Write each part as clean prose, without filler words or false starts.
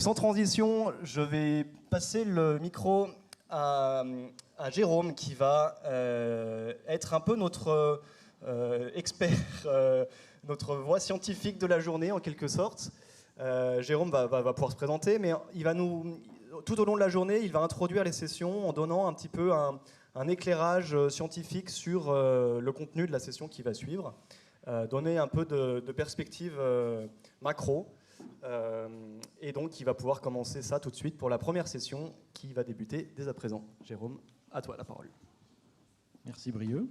Sans transition, je vais passer le micro à Jérôme qui va être un peu notre expert, notre voix scientifique de la journée en quelque sorte. Jérôme va pouvoir se présenter, mais tout au long de la journée, il va introduire les sessions en donnant un petit peu un éclairage scientifique sur le contenu de la session qui va suivre, donner un peu de perspective macro. Et donc, il va pouvoir commencer ça tout de suite pour la première session qui va débuter dès à présent. Jérôme, à toi la parole. Merci Brieux.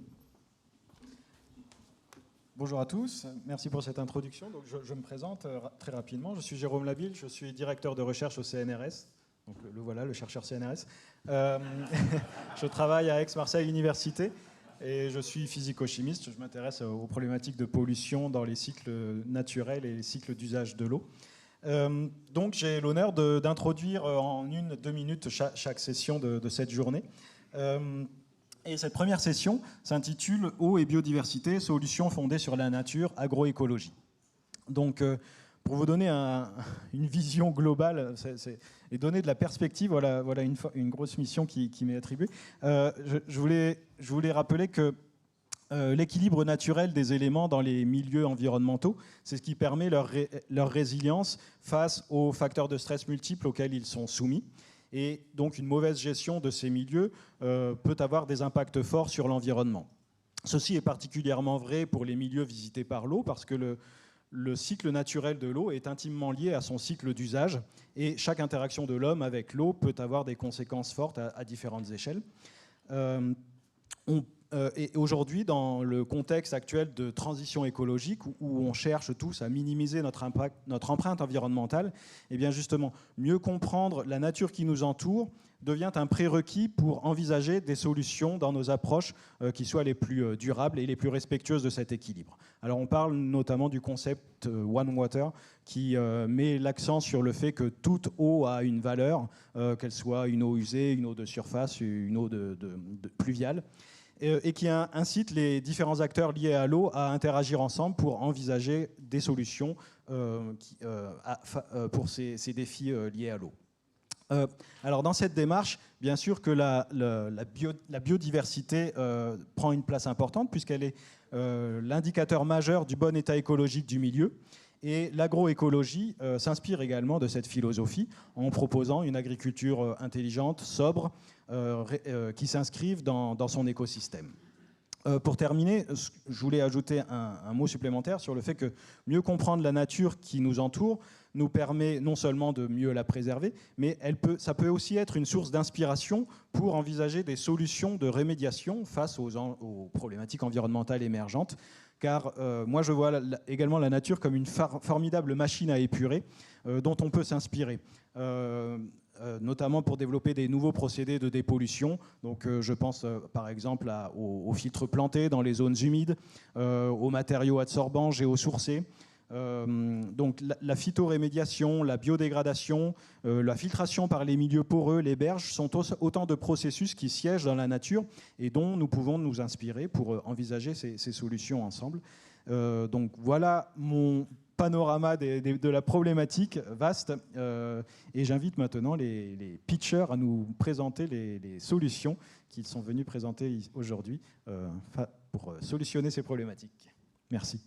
Bonjour à tous, merci pour cette introduction. Donc, je me présente très rapidement. Je suis Jérôme Labille, je suis directeur de recherche au CNRS. Donc le voilà, le chercheur CNRS. Je travaille à Aix-Marseille Université et je suis physico-chimiste. Je m'intéresse aux problématiques de pollution dans les cycles naturels et les cycles d'usage de l'eau. Donc j'ai l'honneur d'introduire en 1-2 minutes chaque session de cette journée. Et cette première session s'intitule « Eau et biodiversité, solutions fondées sur la nature, agroécologie ». Donc pour vous donner une vision globale et donner de la perspective, voilà une grosse mission qui m'est attribuée. Je voulais rappeler que l'équilibre naturel des éléments dans les milieux environnementaux, c'est ce qui permet leur résilience face aux facteurs de stress multiples auxquels ils sont soumis. Et donc une mauvaise gestion de ces milieux peut avoir des impacts forts sur l'environnement. Ceci est particulièrement vrai pour les milieux visités par l'eau, parce que le cycle naturel de l'eau est intimement lié à son cycle d'usage, et chaque interaction de l'homme avec l'eau peut avoir des conséquences fortes à différentes échelles. Et aujourd'hui, dans le contexte actuel de transition écologique, où on cherche tous à minimiser notre empreinte environnementale, et bien justement, mieux comprendre la nature qui nous entoure devient un prérequis pour envisager des solutions dans nos approches qui soient les plus durables et les plus respectueuses de cet équilibre. Alors on parle notamment du concept One Water, qui met l'accent sur le fait que toute eau a une valeur, qu'elle soit une eau usée, une eau de surface, une eau pluviale, et qui incite les différents acteurs liés à l'eau à interagir ensemble pour envisager des solutions pour ces défis liés à l'eau. Alors dans cette démarche, bien sûr que la biodiversité prend une place importante, puisqu'elle est l'indicateur majeur du bon état écologique du milieu. Et l'agroécologie s'inspire également de cette philosophie en proposant une agriculture intelligente, sobre, qui s'inscrive dans son écosystème. Pour terminer, je voulais ajouter un mot supplémentaire sur le fait que mieux comprendre la nature qui nous entoure nous permet non seulement de mieux la préserver, mais ça peut aussi être une source d'inspiration pour envisager des solutions de rémédiation face aux problématiques environnementales émergentes. Car moi je vois également la nature comme une formidable machine à épurer dont on peut s'inspirer. Notamment pour développer des nouveaux procédés de dépollution. Donc, je pense par exemple aux filtres plantés dans les zones humides, aux matériaux adsorbants, géosourcés. Donc la phytorémédiation, la biodégradation, la filtration par les milieux poreux, les berges, sont autant de processus qui siègent dans la nature et dont nous pouvons nous inspirer pour envisager ces solutions ensemble. Donc voilà mon panorama de la problématique vaste, et j'invite maintenant les pitchers à nous présenter les solutions qu'ils sont venus présenter aujourd'hui pour solutionner ces problématiques. Merci.